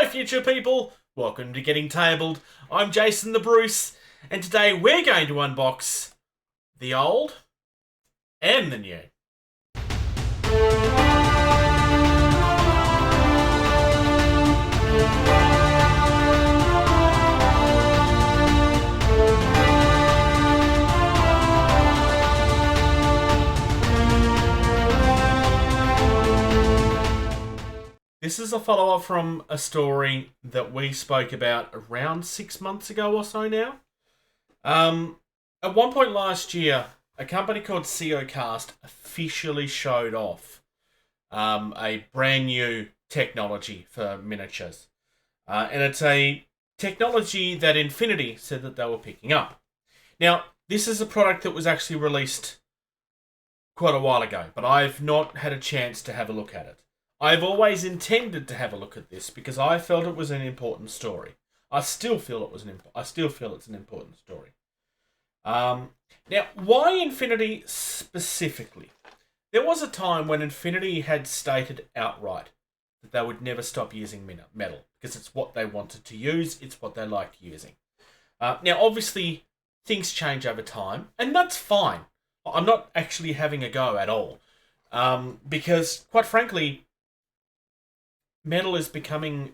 future people! Welcome to Getting Tabled. I'm Jason the Bruce, and today we're going to unbox the old and the new. This is a follow-up from a story that we spoke about around 6 months ago or so now. At one point last year, a company called Siocast officially showed off a brand new technology for miniatures. And it's a technology that Infinity said that they were picking up. Now, this is a product that was actually released quite a while ago, but I've not had a chance to have a look at it. I've always intended to have a look at this because I felt it was an important story. I still feel it's an important story. Now, why Infinity specifically? There was a time when Infinity had stated outright that they would never stop using metal because it's what they wanted to use. It's what they like using. Now, obviously, things change over time, and that's fine. I'm not actually having a go at all because, quite frankly, metal is becoming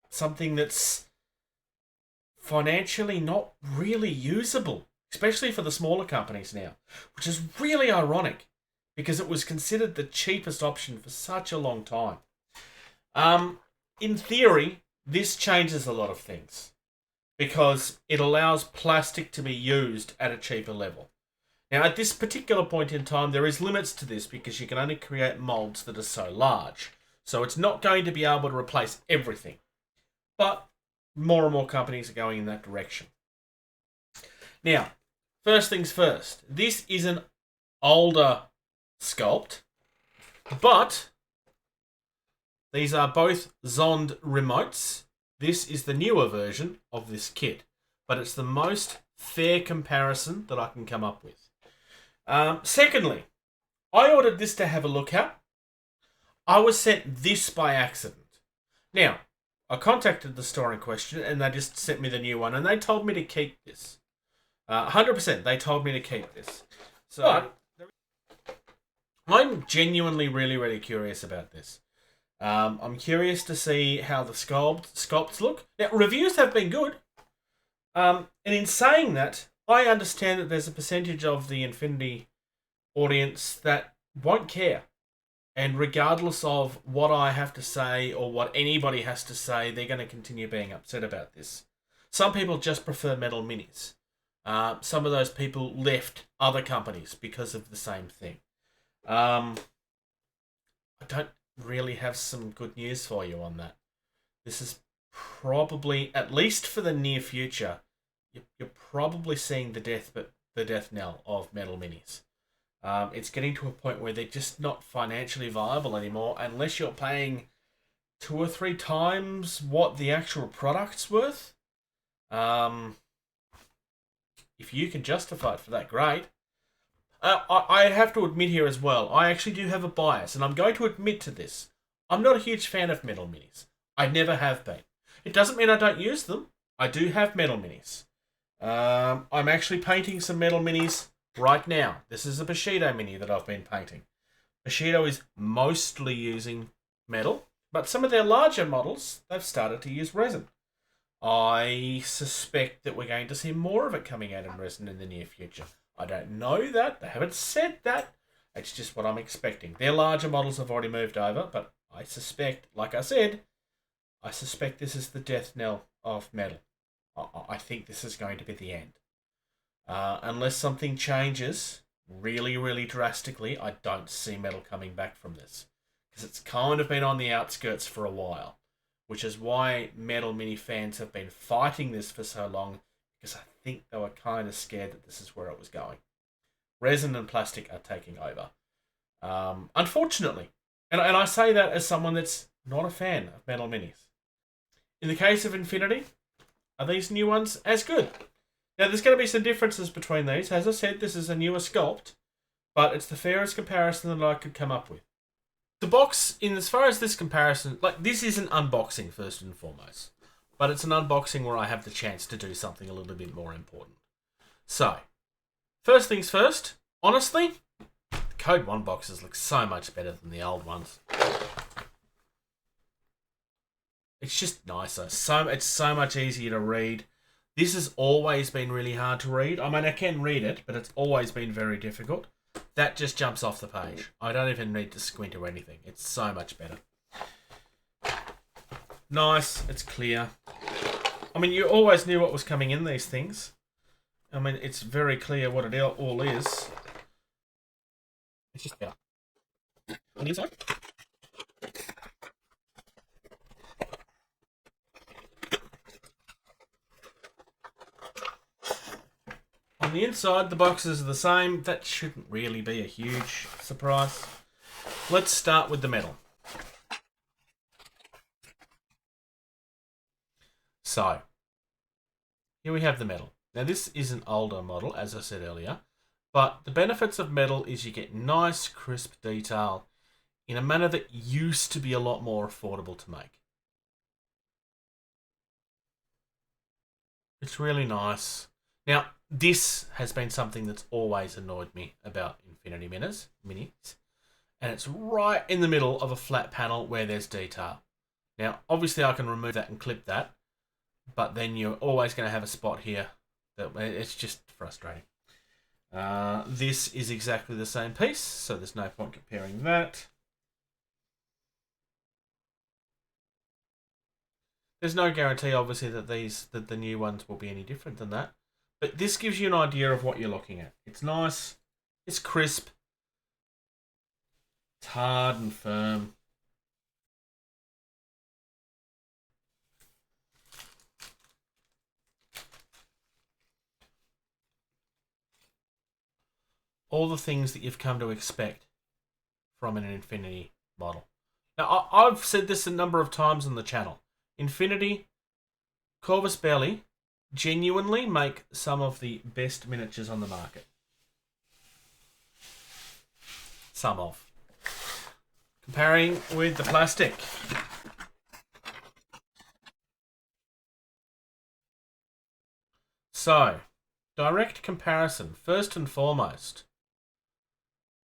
something that's financially not really usable, especially for the smaller companies now, which is really ironic because it was considered the cheapest option for such a long time. In theory, this changes a lot of things because it allows plastic to be used at a cheaper level. Now, at this particular point in time, there is limits to this because you can only create molds that are so large. So it's not going to be able to replace everything. But more and more companies are going in that direction. Now, first things first. This is an older sculpt, but these are both Zond remotes. This is the newer version of this kit, but it's the most fair comparison that I can come up with. Secondly, I ordered this to have a look at. I was sent this by accident. Now, I contacted the store in question and they just sent me the new one and they told me to keep this. 100% they told me to keep this. So, I'm genuinely really curious about this. I'm curious to see how the sculpts look. Now, reviews have been good. And in saying that, I understand that there's a percentage of the Infinity audience that won't care. And regardless of what I have to say or what anybody has to say, they're going to continue being upset about this. Some people just prefer metal minis. Some of those people left other companies because of the same thing. I don't really have some good news for you on that. This is probably, at least for the near future, you're probably seeing the death knell of metal minis. It's getting to a point where they're just not financially viable anymore unless you're paying 2 or 3 times what the actual product's worth. If you can justify it for that, great. I have to admit here as well, I actually do have a bias, and I'm going to admit to this. I'm not a huge fan of metal minis. I never have been. It doesn't mean I don't use them. I do have metal minis. I'm actually painting some metal minis right now. This is a Bushido mini that I've been painting. Bushido is mostly using metal, but some of their larger models, they've started to use resin. I suspect that we're going to see more of it coming out in resin in the near future. I don't know that. They haven't said that. It's just what I'm expecting. Their larger models have already moved over, but I suspect, like I said, I suspect this is the death knell of metal. I think this is going to be the end. Unless something changes really drastically, I don't see metal coming back from this. Because it's kind of been on the outskirts for a while. Which is why metal mini fans have been fighting this for so long. Because I think they were kind of scared that this is where it was going. Resin and plastic are taking over. Unfortunately. And I say that as someone that's not a fan of metal minis. In the case of Infinity, are these new ones as good? Now, there's going to be some differences between these. As I said, this is a newer sculpt, but it's the fairest comparison that I could come up with. The box, in as far as this comparison, like, this is an unboxing first and foremost. But it's an unboxing where I have the chance to do something a little bit more important. So, first things first, honestly, the Code 1 boxes look so much better than the old ones. It's just nicer. It's so much easier to read. This has always been really hard to read. I mean, I can read it, but it's always been very difficult. That just jumps off the page. I don't even need to squint or anything. It's so much better. Nice. It's clear. I mean, you always knew what was coming in these things. I mean, it's very clear what it all is. It's just better. On the inside. On the inside, the boxes are the same. That shouldn't really be a huge surprise. Let's start with the metal. So, here we have the metal. Now, this is an older model, as I said earlier, but the benefits of metal is you get nice, crisp detail in a manner that used to be a lot more affordable to make. It's really nice. Now, this has been something that's always annoyed me about Infinity Minis, and it's right in the middle of a flat panel where there's detail. Now, obviously I can remove that and clip that, but then you're always going to have a spot here that it's just frustrating. This is exactly the same piece, so there's no point comparing that. There's no guarantee, obviously, that the new ones will be any different than that. But this gives you an idea of what you're looking at. It's nice. It's crisp. It's hard and firm. All the things that you've come to expect from an Infinity model. Now, I've said this a number of times on the channel. Infinity, Corvus Belli, genuinely make some of the best miniatures on the market. Some of. Comparing with the plastic. So, direct comparison. First and foremost,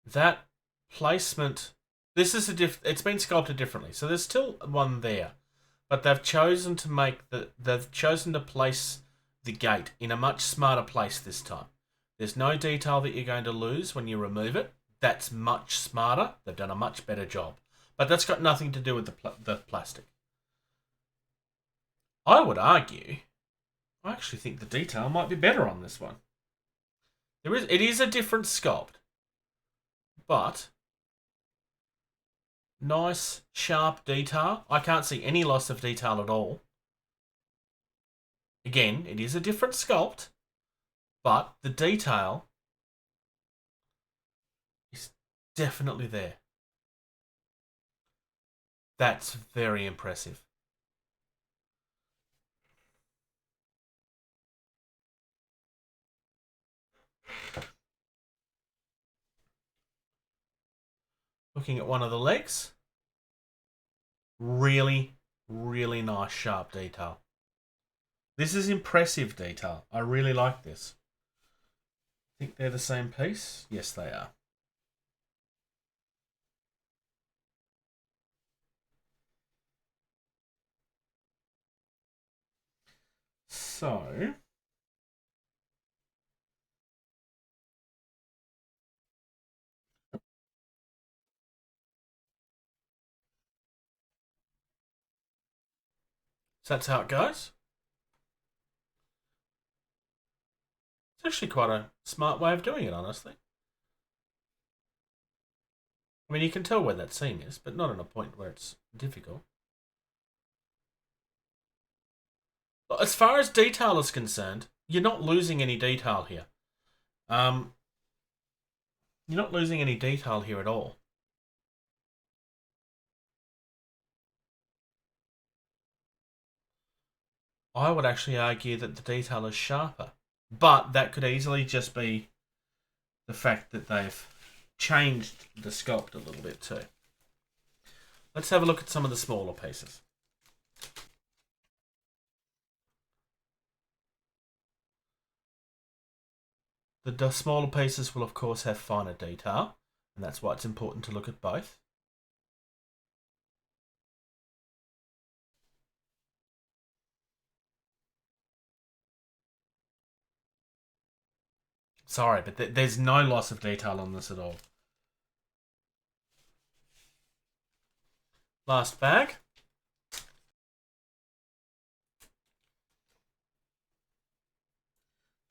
that placement. This is it's been sculpted differently, so there's still one there, but they've chosen to place the gate in a much smarter place this time. There's no detail that you're going to lose when you remove it. That's much smarter. They've done a much better job. But that's got nothing to do with the plastic. I would argue, I actually think the detail might be better on this one. It is a different sculpt, but nice, sharp detail. I can't see any loss of detail at all. Again, it is a different sculpt, but the detail is definitely there. That's very impressive. Looking at one of the legs. Really, really nice sharp detail. This is impressive detail. I really like this. Think they're the same piece? Yes, they are. So, that's how it goes. It's actually quite a smart way of doing it, honestly. I mean, you can tell where that seam is, but not at a point where it's difficult. But as far as detail is concerned, you're not losing any detail here. You're not losing any detail here at all. I would actually argue that the detail is sharper. But that could easily just be the fact that they've changed the sculpt a little bit too. Let's have a look at some of the smaller pieces. The smaller pieces will, of course, have finer detail, and that's why it's important to look at both. Sorry, but there's no loss of detail on this at all. Last bag.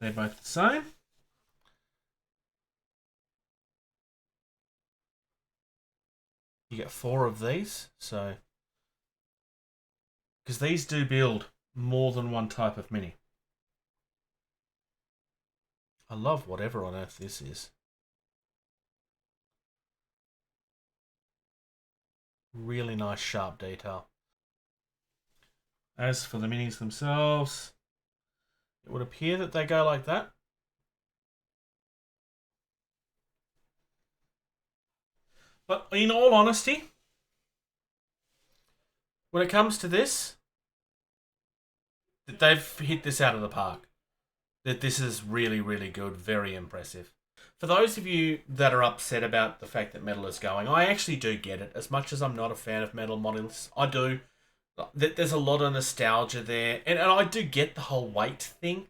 They're both the same. You get 4 of these, so... because these do build more than one type of mini. I love whatever on earth this is. Really nice sharp detail. As for the minis themselves, it would appear that they go like that. But in all honesty, when it comes to this, they've hit this out of the park. That this is really, really good, very impressive. For those of you that are upset about the fact that metal is going, I actually do get it. As much as I'm not a fan of metal models, I do. There's a lot of nostalgia there, and I do get the whole weight thing.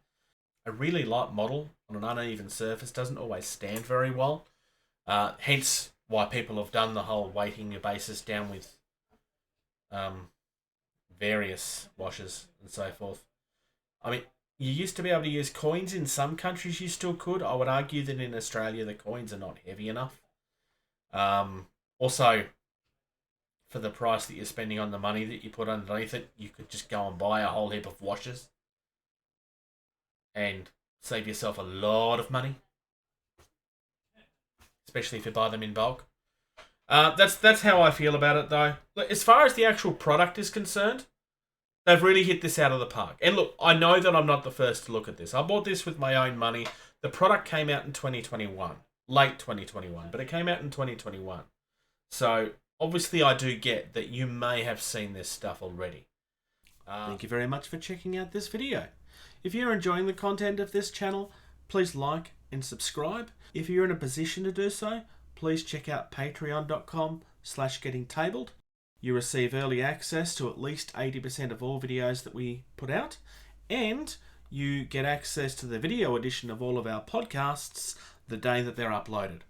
A really light model on an uneven surface doesn't always stand very well. Hence why people have done the whole weighting your bases down with various washers and so forth. I mean, you used to be able to use coins in some countries. You still could. I would argue that in Australia the coins are not heavy enough. Also, for the price that you're spending on the money that you put underneath it, you could just go and buy a whole heap of washers and save yourself a lot of money, especially if you buy them in bulk. That's how I feel about it, though. As far as the actual product is concerned, they've really hit this out of the park. And look, I know that I'm not the first to look at this. I bought this with my own money. The product came out in 2021, late 2021, but it came out in 2021. So obviously I do get that you may have seen this stuff already. Thank you very much for checking out this video. If you're enjoying the content of this channel, please like and subscribe. If you're in a position to do so, please check out patreon.com/gettingtabled. You receive early access to at least 80% of all videos that we put out, and you get access to the video edition of all of our podcasts the day that they're uploaded.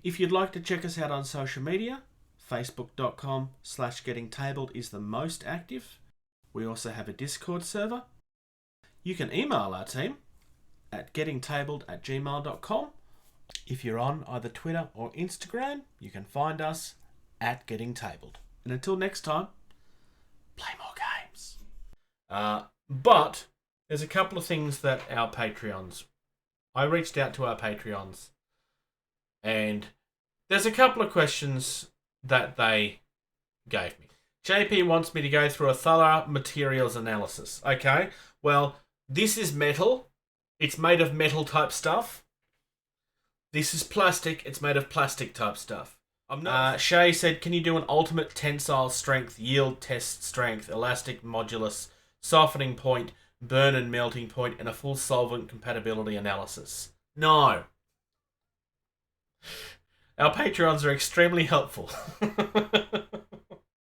If you'd like to check us out on social media, facebook.com/gettingtabled is the most active. We also have a Discord server. You can email our team at gettingtabled@gmail.com. If you're on either Twitter or Instagram, you can find us at gettingtabled. And until next time, play more games. But there's a couple of things that our Patreons... I reached out to our Patreons, and there's a couple of questions that they gave me. JP wants me to go through a thorough materials analysis. Okay, well, this is metal. It's made of metal type stuff. This is plastic. It's made of plastic type stuff. Shay said, can you do an ultimate tensile strength, yield test strength, elastic modulus, softening point, burn and melting point, and a full solvent compatibility analysis? No. Our Patreons are extremely helpful.